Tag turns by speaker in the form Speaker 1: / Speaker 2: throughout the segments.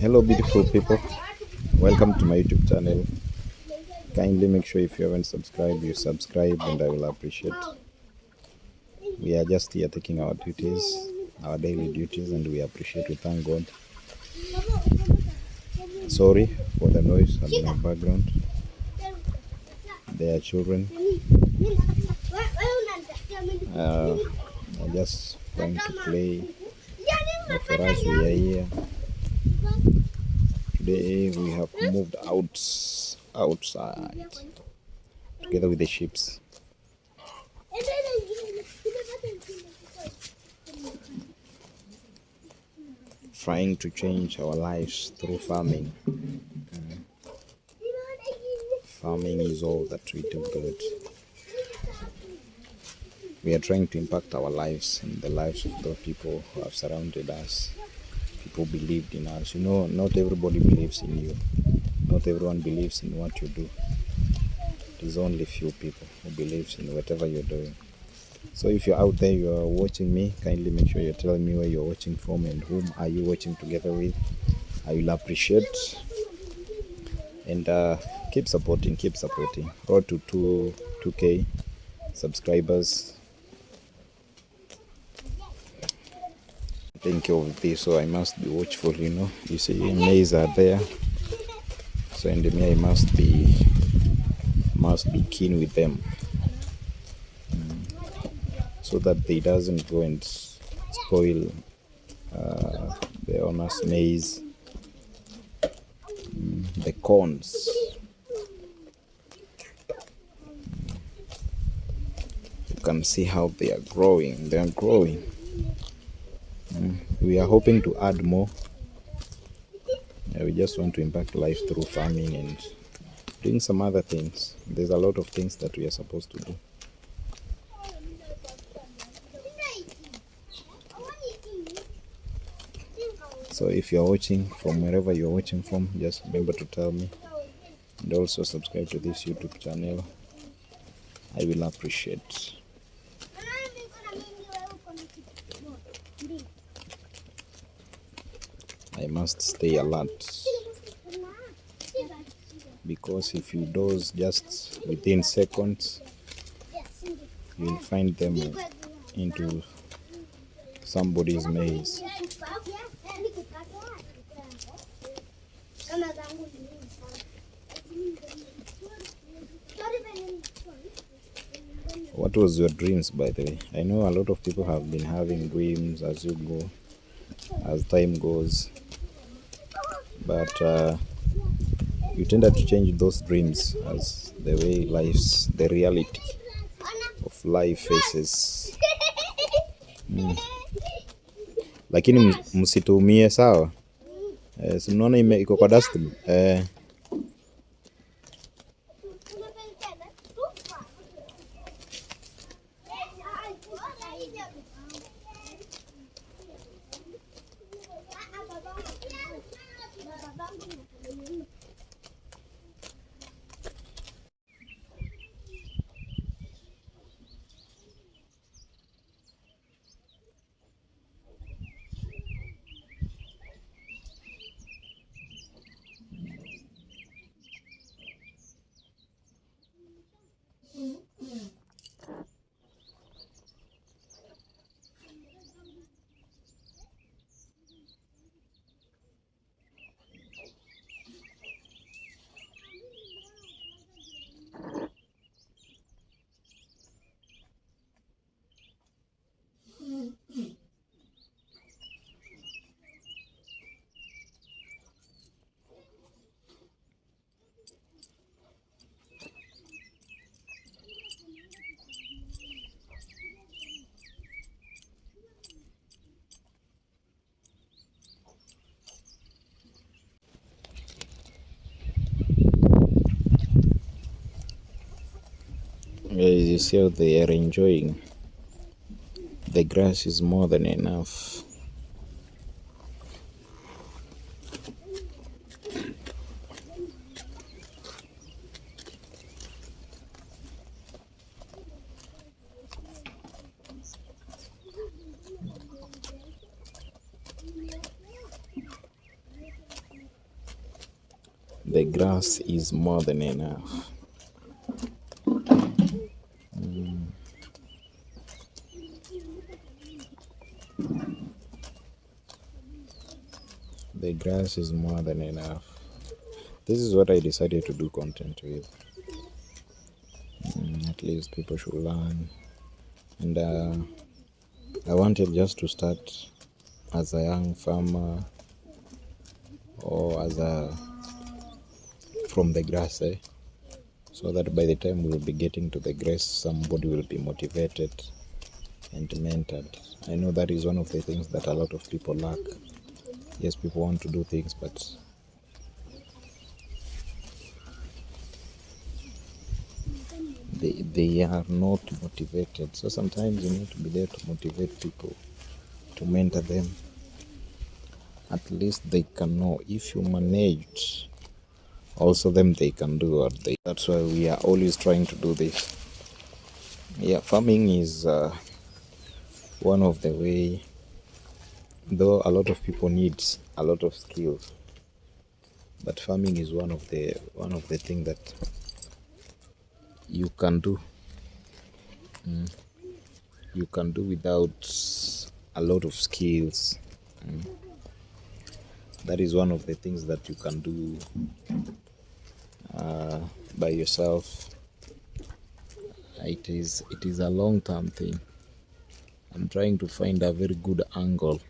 Speaker 1: Hello, beautiful people. Welcome to my YouTube channel. Kindly make sure if you haven't subscribed, you subscribe, and I will appreciate. We are just here taking our duties, our daily duties, and we appreciate. We thank God. Sorry for the noise in my background. They are children. I'm just trying to play. But for us, we are here. Today we have moved outside together with the sheep, trying to change our lives through farming. Farming is all that we do good. We are trying to impact our lives and the lives of the people who have surrounded us. People believed in us. You know, not everybody believes in you. Not everyone believes in what you do. It is only few people who believes in whatever you're doing. So if you're out there, you are watching me, kindly make sure you're telling me where you're watching from and whom are you watching together with. I will appreciate. And keep supporting. Road to 2K subscribers. Think of this, so I must be watchful, you know. You see, maize are there, so in the me I must be keen with them, so that they doesn't go and spoil the owner's maize, the corns. You can see how they are growing. We are hoping to add more. We just want to impact life through farming and doing some other things. There's a lot of things that we are supposed to do. So if you're watching from wherever you're watching from, just remember to tell me, and also subscribe to this YouTube channel. I will appreciate. I must stay alert, because if you doze just within seconds, you'll find them into somebody's maze. What was your dreams, by the way? I know a lot of people have been having dreams as time goes, but you tended to change those dreams as the way the reality of life faces. Lakini msitumie, sawa? Si mnaona iko kwa dustbin. You see how they are enjoying. The grass is more than enough. The grass is more than enough. The grass is more than enough. This is what I decided to do content with. At least people should learn. And I wanted just to start as a young farmer, or as a from the grass, so that by the time we'll be getting to the grass, somebody will be motivated and mentored. I know that is one of the things that a lot of people lack. Yes, people want to do things, but they are not motivated. So sometimes you need to be there to motivate people, to mentor them. At least they can know if you manage, also them they can do what they. That's why we are always trying to do this. Yeah, farming is one of the way, though a lot of people need a lot of skills, but farming is one of the things that you can do. You can do without a lot of skills. That is one of the things that you can do by yourself. It is a long-term thing. I'm trying to find a very good angle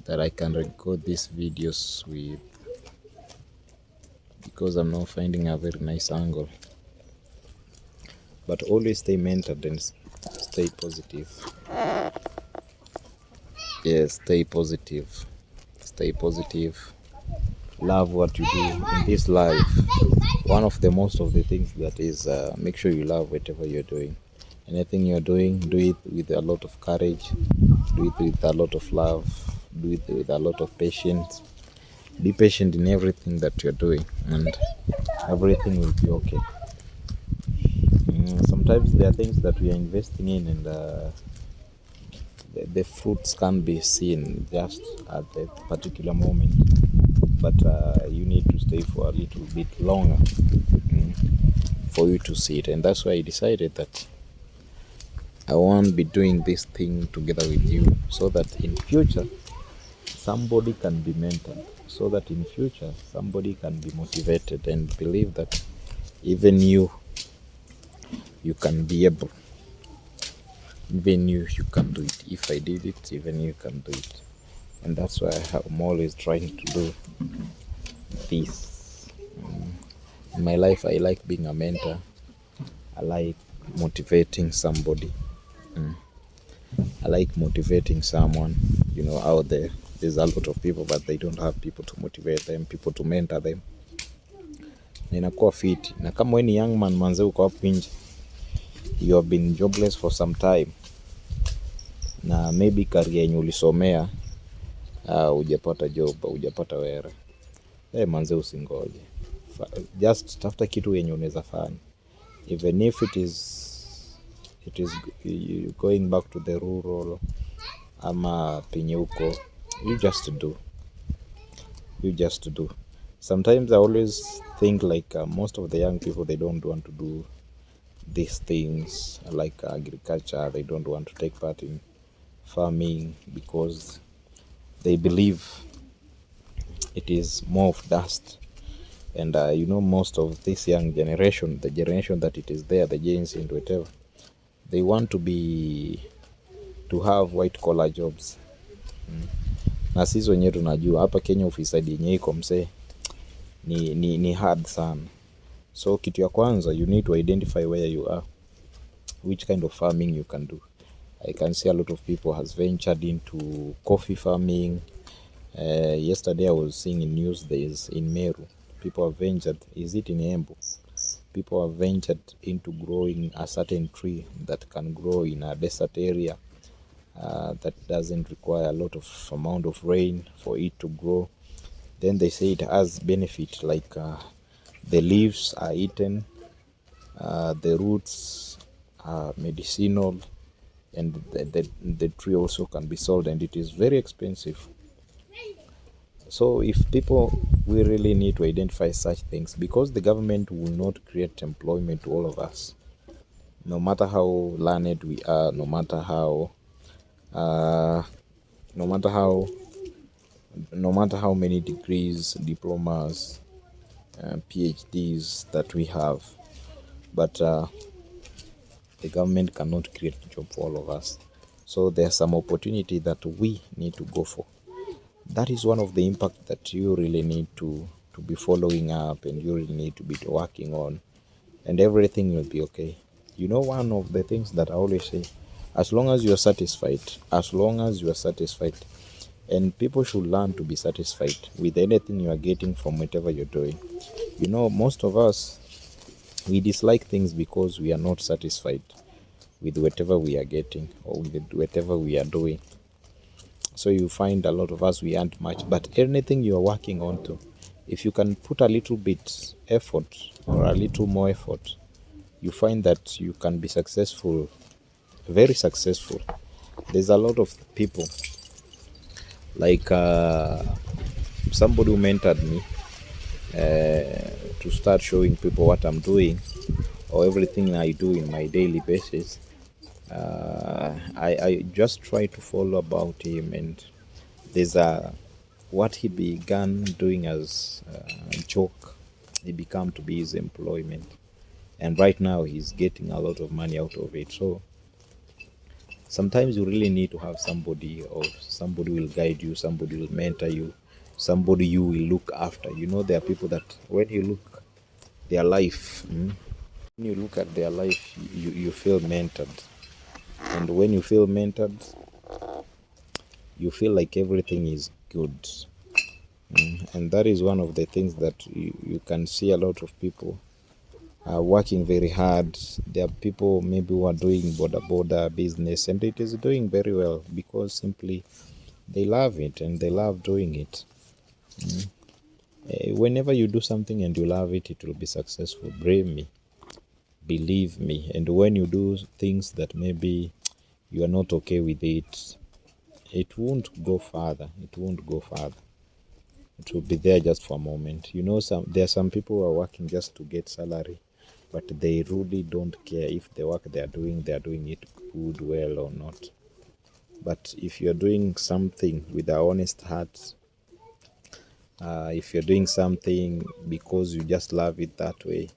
Speaker 1: that I can record these videos with, because I'm not finding a very nice angle. But always stay mentored and stay positive. Yes, stay positive. Stay positive. Love what you do in this life. One of the most of the things that is, make sure you love whatever you're doing. Anything you're doing, do it with a lot of courage. Do it with a lot of love. Do it with a lot of patience. Be patient in everything that you're doing, and everything will be okay. Sometimes there are things that we are investing in, and the fruits can't be seen just at the particular moment, but you need to stay for a little bit longer for you to see it. And that's why I decided that I won't be doing this thing together with you, so that in future somebody can be mentored, so that in future somebody can be motivated and believe that even you can be able. Even you can do it. If I did it, even you can do it. And that's why I'm always trying to do this. In my life, I like being a mentor. I like motivating somebody. I like motivating someone, out there. There's a lot of people, but they don't have people to motivate them, people to mentor them. Na inakuwa fit. Na kama wewe ni young man manze, uko hapo nje, you have been jobless for some time, na maybe career yenye ulisomea hujapata job, hujapata wera, manze usingoje. Just tafuta kitu yenye unaweza fanya, even if it is going back to the rural ama penye uko, you just do. Sometimes I always think like most of the young people, they don't want to do these things like agriculture. They don't want to take part in farming because they believe it is more of dust. And most of this young generation, the generation that it is there, the Gen Z and whatever, they want to have white collar jobs. Na sisi wenyewe tunajua hapa Kenya ufisadi yenyewe iko msee ni hard sana. So kitu ya kwanza, you need to identify where you are, which kind of farming you can do. I can see a lot of people has ventured into coffee farming. Yesterday I was seeing in news there is in Meru, people have ventured, is it in Embu? People have ventured into growing a certain tree that can grow in a desert area, that doesn't require a lot of amount of rain for it to grow. Then they say it has benefit, like the leaves are eaten, the roots are medicinal, and the tree also can be sold, and it is very expensive. So if people We really need to identify such things, because the government will not create employment to all of us. No matter how learned we are, uh, no matter how no matter how many degrees, diplomas, PhDs that we have, but the government cannot create a job for all of us. So there's some opportunity that we need to go for. That is one of the impact that you really need to be following up, and you really need to be working on, and everything will be okay. You know, one of the things that I always say, as long as you are satisfied, and people should learn to be satisfied with anything you are getting from whatever you're doing. You know, most of us, we dislike things because we are not satisfied with whatever we are getting or with whatever we are doing. So you find a lot of us, we aren't much, but anything you are working on to, if you can put a little bit effort or a little more effort, you find that you can be successful, very successful. There's a lot of people, like somebody who mentored me to start showing people what I'm doing or everything I do in my daily basis. I just try to follow about him, and there's a what he began doing as a joke, he became to be his employment, and right now he's getting a lot of money out of it. So sometimes you really need to have somebody, or somebody will guide you, somebody will mentor you, somebody you will look after. You know, there are people that when you look their life, when you look at their life, you feel mentored, and when you feel mentored, you feel like everything is good. And that is one of the things that you can see a lot of people are working very hard. There are people maybe who are doing border business, and it is doing very well because simply they love it and they love doing it. Whenever you do something and you love it, it will be successful. Believe me. And when you do things that maybe you are not okay with it, it won't go further. It won't go further. It will be there just for a moment. You know, there are some people who are working just to get salary, but they really don't care if the work they are doing it good, well or not. But if you're doing something with an honest heart, if you're doing something because you just love it that way,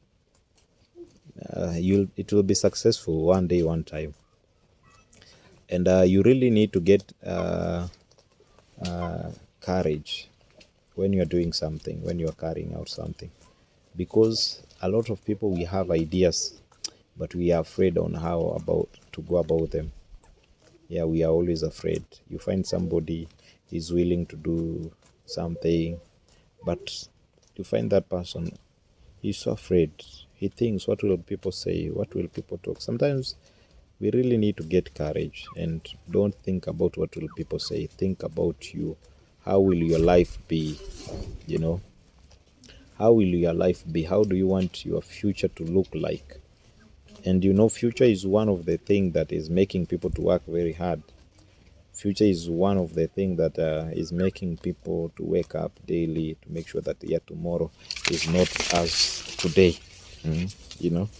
Speaker 1: it will be successful one day, one time. And you really need to get courage when you're doing something, when you're carrying out something, because a lot of people, we have ideas, but we are afraid on how about to go about them. Yeah, we are always afraid. You find somebody is willing to do something, but you find that person, he's so afraid. He thinks, what will people say? What will people talk? Sometimes we really need to get courage and don't think about what will people say. Think about you. How will your life be? You know, how will your life be? How do you want your future to look like? And you know, future is one of the things that is making people to work very hard. Future is one of the things that is making people to wake up daily to make sure that tomorrow is not as today. You know,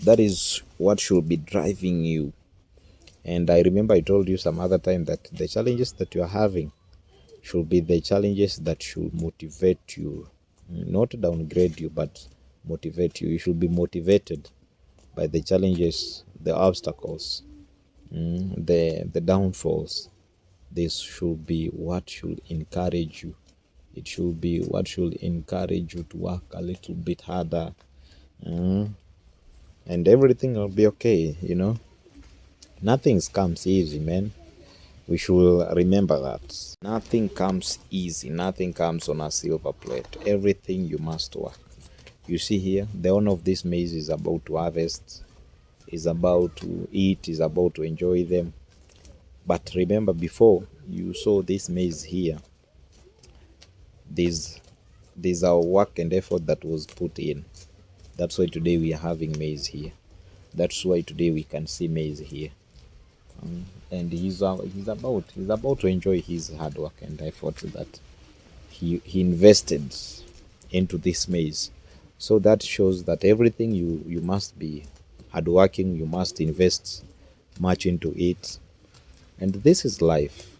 Speaker 1: that is what should be driving you. And I remember I told you some other time that the challenges that you are having should be the challenges that should motivate you, not downgrade you, but motivate you. You should be motivated by the challenges, the obstacles, the downfalls. This should be what should encourage you. It should be what should encourage you to work a little bit harder, and everything will be okay. You know, nothing comes easy, man. We should remember that nothing comes easy, nothing comes on a silver plate. Everything you must work. You see here, the owner of this maize is about to harvest, is about to eat, is about to enjoy them. But remember, before you saw this maize here, there's our work and effort that was put in. That's why today we are having maize here. That's why today we can see maize here. And he's about to enjoy his hard work and effort that he invested into this maize. So that shows that everything you must be hardworking, you must invest much into it. And this is life.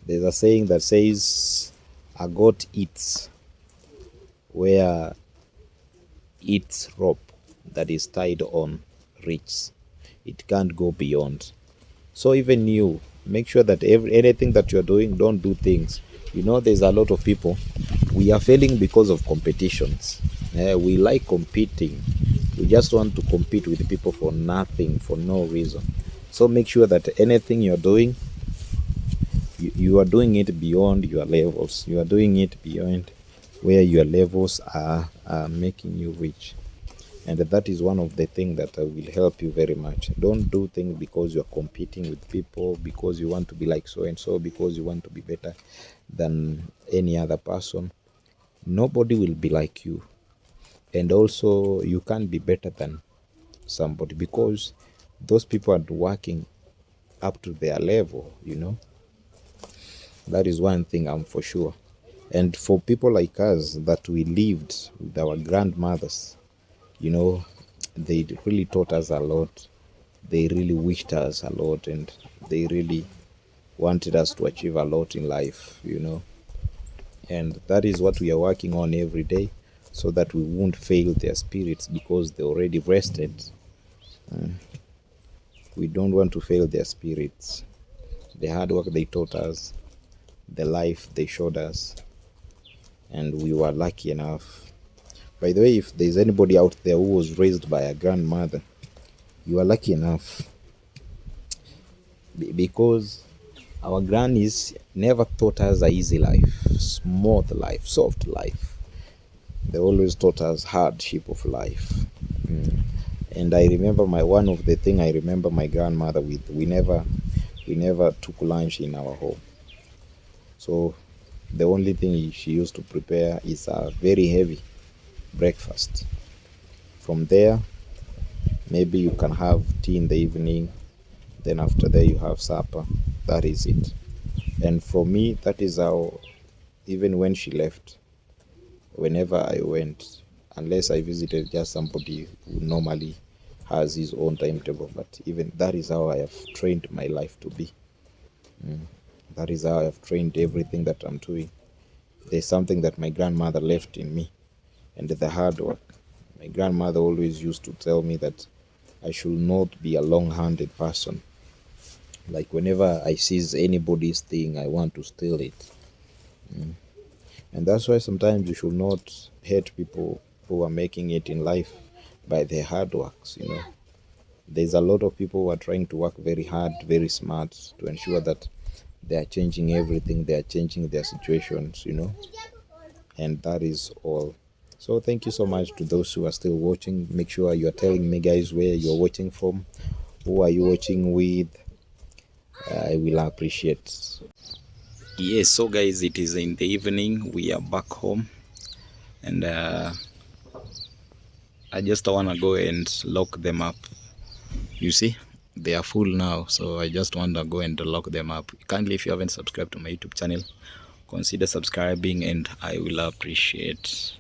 Speaker 1: There's a saying that says, a goat eats where its rope that is tied on reaches. It can't go beyond. So even you, make sure that anything that you're doing, don't do things. There's a lot of people, we are failing because of competitions. We like competing. We just want to compete with people for nothing, for no reason. So make sure that anything you're doing, you are doing it beyond your levels. You are doing it beyond where your levels are making you rich. And that is one of the things that will help you very much. Don't do things because you're competing with people, because you want to be like so and so, because you want to be better than any other person. Nobody will be like you. And also, you can't be better than somebody because those people are working up to their level. That is one thing I'm for sure. And for people like us that we lived with our grandmothers, they really taught us a lot. They really wished us a lot, and they really wanted us to achieve a lot in life. And that is what we are working on every day, so that we won't fail their spirits because they already rested. We don't want to fail their spirits. The hard work they taught us, the life they showed us, and we were lucky enough. By the way, if there's anybody out there who was raised by a grandmother, you are lucky enough, because our grannies never taught us a easy life, smooth life, soft life. They always taught us hardship of life. And I remember one of the thing I remember my grandmother with, we never took lunch in our home. So the only thing she used to prepare is a very heavy breakfast. From there, maybe you can have tea in the evening, then after that you have supper. That is it. And for me, that is how, even when she left, whenever I went, unless I visited just somebody who normally has his own timetable, but even that is how I have trained my life to be. That is how I have trained everything that I'm doing. There's something that my grandmother left in me, and the hard work. My grandmother always used to tell me that I should not be a long-handed person. Like whenever I seize anybody's thing, I want to steal it. And that's why sometimes you should not hate people who are making it in life by their hard works. There's a lot of people who are trying to work very hard, very smart, to ensure that they are changing everything, they are changing their situations. And that is all. So thank you so much to those who are still watching. Make sure you are telling me, guys, where you're watching from, who are you watching with. I will appreciate. Yes, so guys, it is in the evening. We are back home, and I just want to go and lock them up. You see, they are full now, so I just want to go and lock them up. Kindly, if you haven't subscribed to my YouTube channel, consider subscribing, and I will appreciate.